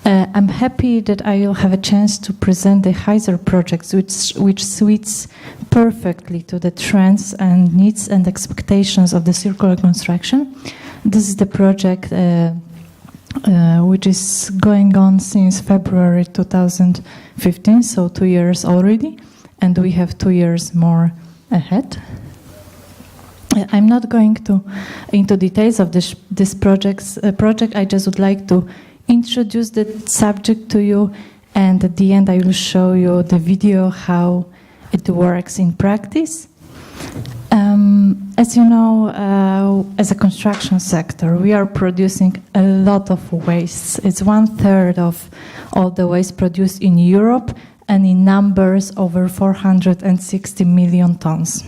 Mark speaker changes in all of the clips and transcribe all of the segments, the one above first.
Speaker 1: I'm happy that I will have a chance to present the HISER project, which suits perfectly to the trends and needs and expectations of the circular construction. This is the project which is going on since February 2015, so 2 years already, and we have 2 years more ahead. I'm not going into details of this project. I just would like to introduce the subject to you, and at the end I will show you the video how it works in practice. As you know, as a construction sector, we are producing a lot of wastes. It's 1/3 of all the waste produced in Europe, and in numbers over 460 million tons.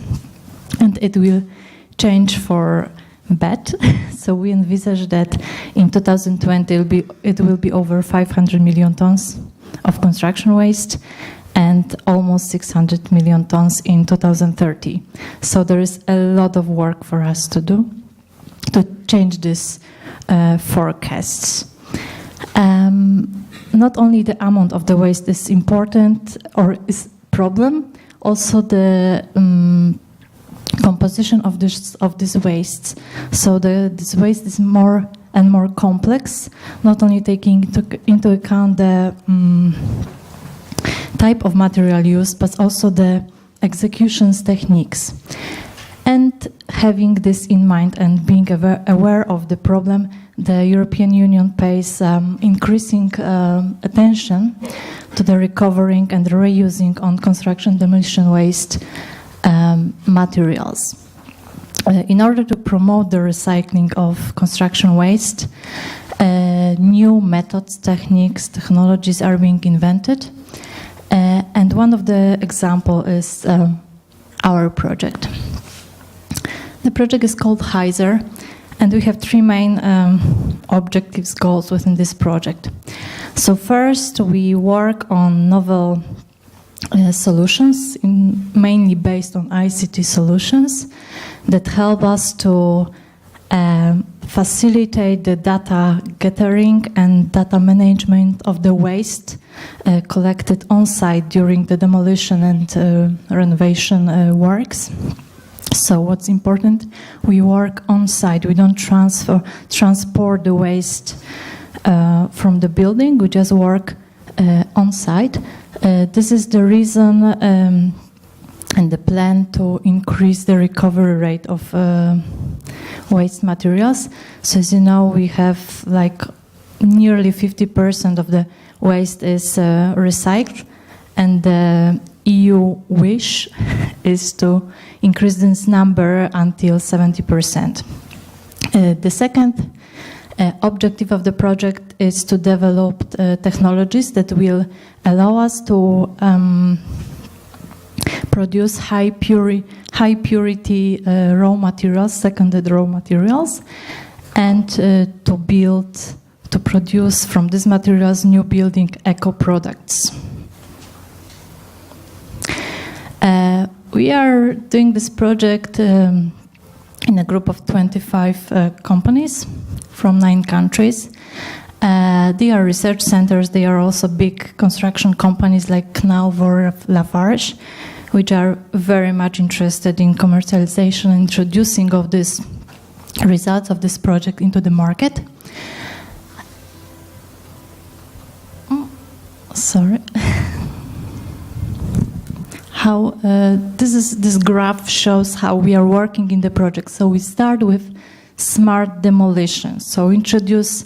Speaker 1: And it will change for bad. So we envisage that in 2020 it will be over 500 million tons of construction waste and almost 600 million tons in 2030. So there is a lot of work for us to do to change these forecasts. Not only the amount of the waste is important or is problem, also the composition of this waste. So this waste is more and more complex, not only taking into account the type of material used, but also the executions techniques. And having this in mind and being aware of the problem, the European Union pays increasing attention to the recovering and reusing on construction demolition waste materials. In order to promote the recycling of construction waste, new methods, techniques, technologies are being invented. And one of the examples is our project. The project is called HISER, and we have 3 main objectives, goals within this project. So first, we work on novel solutions, mainly based on ICT solutions that help us to facilitate the data gathering and data management of the waste collected on site during the demolition and renovation works. So what's important, we work on site. We don't transport the waste from the building. We just work on site. This is the reason and the plan to increase the recovery rate of waste materials. So as you know, we have like nearly 50% of the waste is recycled, and the EU wish is to increase this number until 70%. The second objective of the project is to develop technologies that will allow us to produce high purity raw materials, seconded raw materials, and to produce from these materials new building eco products. We are doing this project in a group of 25 companies from 9 countries. They are research centers. They are also big construction companies like Knauf or Lafarge, which are very much interested in commercialization and introducing of these results of this project into the market. Sorry. How this graph shows how we are working in the project. So we start with smart demolition. So introduce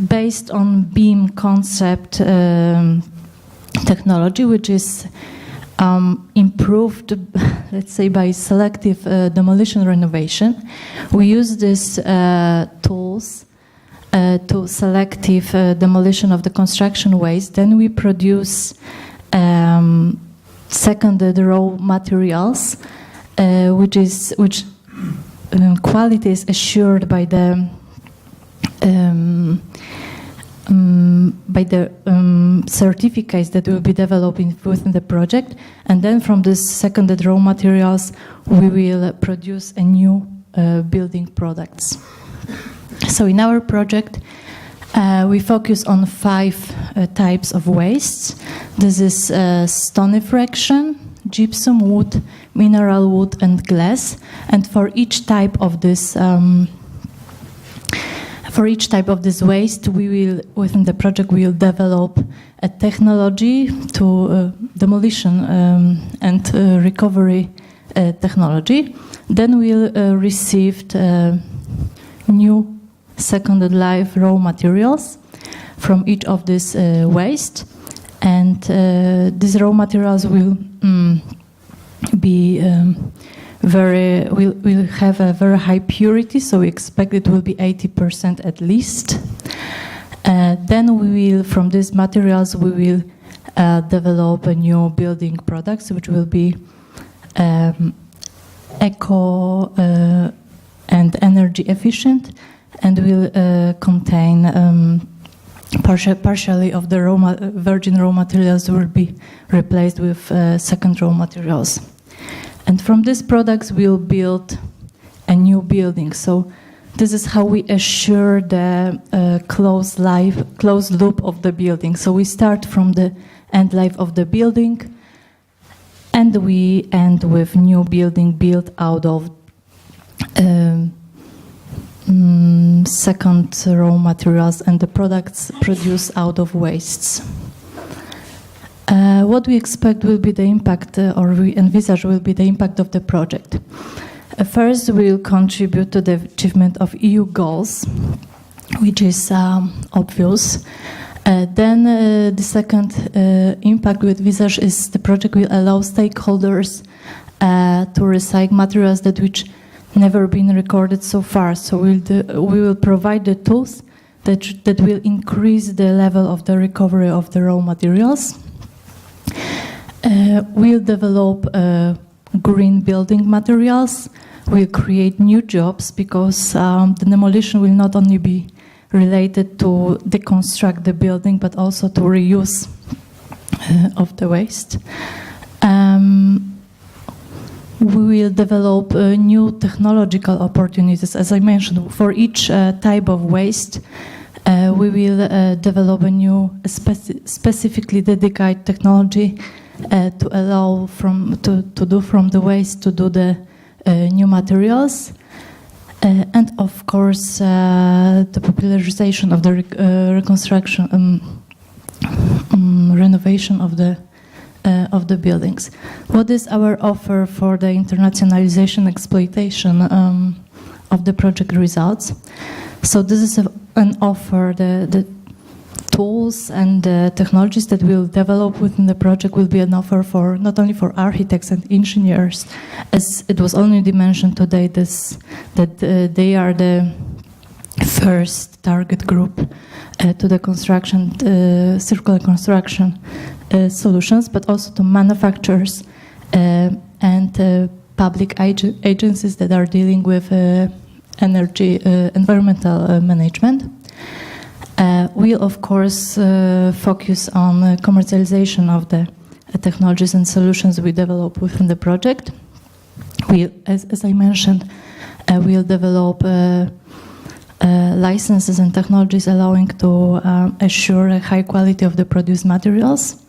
Speaker 1: based on beam concept technology, which is improved, let's say, by selective demolition renovation. We use these tools to selective demolition of the construction waste. Then we produce seconded raw materials, which quality is assured by the certificates that will be developing within the project. And then from these seconded raw materials, we will produce a new building products. So in our project, We focus on 5 types of wastes. This is stone fraction, gypsum wood, mineral wood, and glass. And for each type of this waste, we will, within the project, we will develop a technology to demolition and recovery technology. Then we'll receive new second life raw materials from each of these waste, and these raw materials will will have a very high purity, so we expect it will be 80% at least. Then we will, from these materials, we will develop a new building products, which will be eco and energy efficient, and will contain partially of the virgin raw materials will be replaced with second raw materials. And from these products, we'll build a new building. So this is how we assure the closed loop of the building. So we start from the end life of the building, and we end with new building built out of second raw materials and the products produced out of wastes. What we expect will be the impact, or we envisage will be the impact of the project. First, we will contribute to the achievement of EU goals, which is obvious. Then the second impact we envisage is the project will allow stakeholders to recycle materials which never been recorded so far. So we will provide the tools that will increase the level of the recovery of the raw materials. We'll develop green building materials. We'll create new jobs, because the demolition will not only be related to deconstruct the building, but also to reuse of the waste. We will develop new technological opportunities. As I mentioned, for each type of waste, we will develop a new specifically dedicated technology to allow to do from the waste to do the new materials. And of course, the popularization of the reconstruction, renovation of the buildings. What is our offer for the internationalization exploitation of the project results? So this is an offer. The tools and the technologies that we'll develop within the project will be an offer for not only for architects and engineers, as it was already mentioned today, that they are the first target group to the construction, circular construction solutions, but also to manufacturers and public agencies that are dealing with energy, environmental management. We'll, of course, focus on commercialization of the technologies and solutions we develop within the project. As I mentioned, we'll develop licenses and technologies allowing to assure a high quality of the produced materials.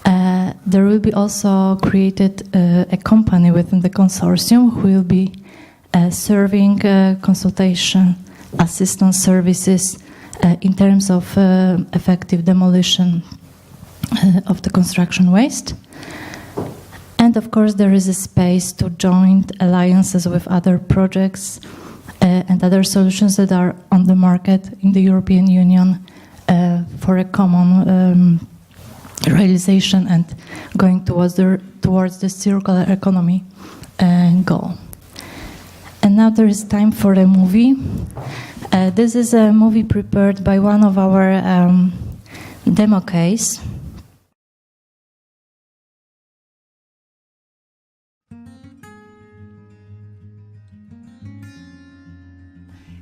Speaker 1: There will be also created a company within the consortium who will be serving consultation assistance services in terms of effective demolition of the construction waste. And of course, there is a space to joint alliances with other projects and other solutions that are on the market in the European Union for a common realization and going towards the circular economy goal. And now there is time for a movie. This is a movie prepared by one of our demo case.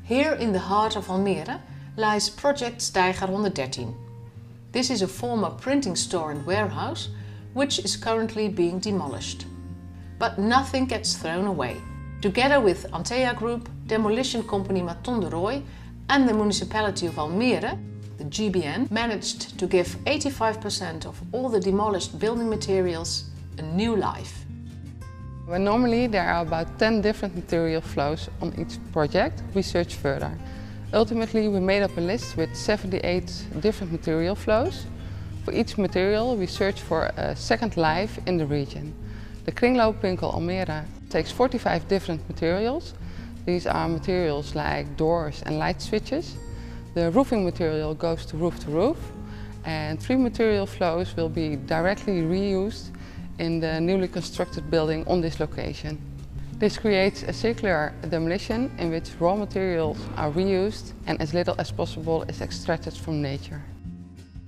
Speaker 2: Here in the heart of Almere lies Project Steiger 113. This is a former printing store and warehouse which is currently being demolished. But nothing gets thrown away. Together with Antea Group, demolition company Maton de Rooij and the municipality of Almere, the GBN, managed to give 85% of all the demolished building materials a new life.
Speaker 3: When normally there are about 10 different material flows on each project, we search further. Ultimately, we made up a list with 78 different material flows. For each material, we search for a second life in the region. The kringloopwinkel Almere takes 45 different materials. These are materials like doors and light switches. The roofing material goes to roof, and 3 material flows will be directly reused in the newly constructed building on this location. This creates a circular demolition in which raw materials are reused and as little as possible is extracted from nature.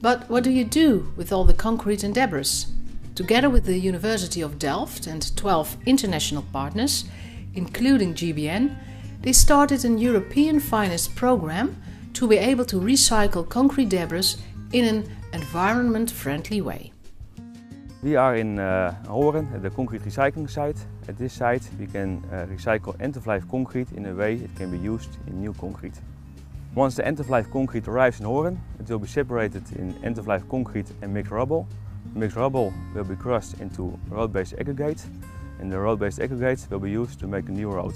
Speaker 2: But what do you do with all the concrete and debris? Together with the University of Delft and 12 international partners, including GBN, they started an European finance program to be able to recycle concrete debris in an environment-friendly way.
Speaker 4: We are in Horen at the concrete recycling site. At this site we can recycle end-of-life concrete in a way it can be used in new concrete. Once the end-of-life concrete arrives in Horen, it will be separated in end-of-life concrete and mixed rubble. The mixed rubble will be crushed into road-based aggregate, and the road-based aggregate will be used to make a new road.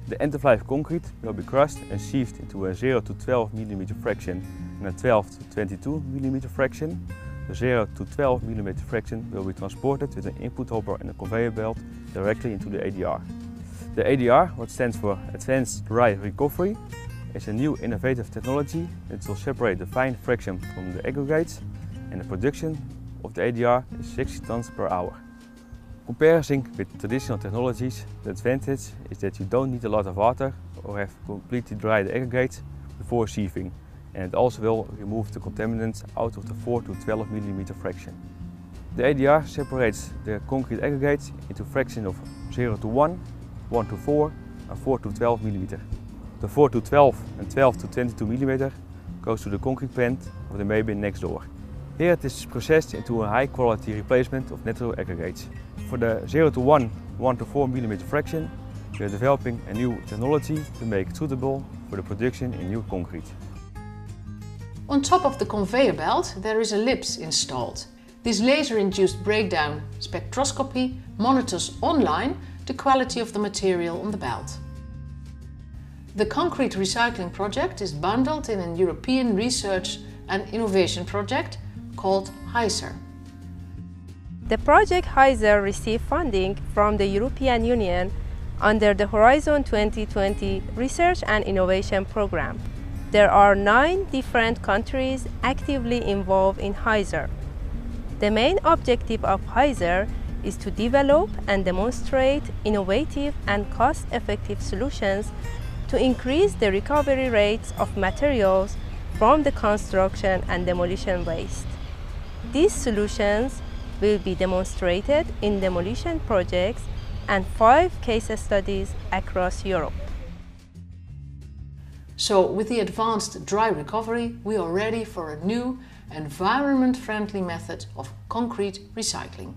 Speaker 4: The end-of-life concrete will be crushed and sieved into a 0 to 12 mm fraction and a 12 to 22 mm fraction. The 0 to 12 mm fraction will be transported with an input hopper and a conveyor belt directly into the ADR. The ADR, what stands for Advanced Dry Recovery, is a new innovative technology that will separate the fine fraction from the aggregates, and the production of the ADR is 60 tons per hour. Comparison with traditional technologies, the advantage is that you don't need a lot of water or have completely dry the aggregates before sieving, and it also will remove the contaminants out of the 4 to 12 mm fraction. The ADR separates the concrete aggregates into fractions of 0 to 1, 1 to 4 and 4 to 12 mm. The 4 to 12 and 12 to 22 mm goes to the concrete plant of the Maybin next door. Here it is processed into a high quality replacement of natural aggregates. For the 0 to 1, 1 to 4 mm fraction, we are developing a new technology to make it suitable for the production in new concrete.
Speaker 2: On top of the conveyor belt there is a LIPS installed. This laser-induced breakdown spectroscopy monitors online the quality of the material on the belt. The concrete recycling project is bundled in a European research and innovation project called HISER.
Speaker 5: The project HISER received funding from the European Union under the Horizon 2020 Research and Innovation Program. There are 9 different countries actively involved in HISER. The main objective of HISER is to develop and demonstrate innovative and cost-effective solutions to increase the recovery rates of materials from the construction and demolition waste. These solutions will be demonstrated in demolition projects and 5 case studies across Europe.
Speaker 2: So with the advanced dry recovery, we are ready for a new environment-friendly method of concrete recycling.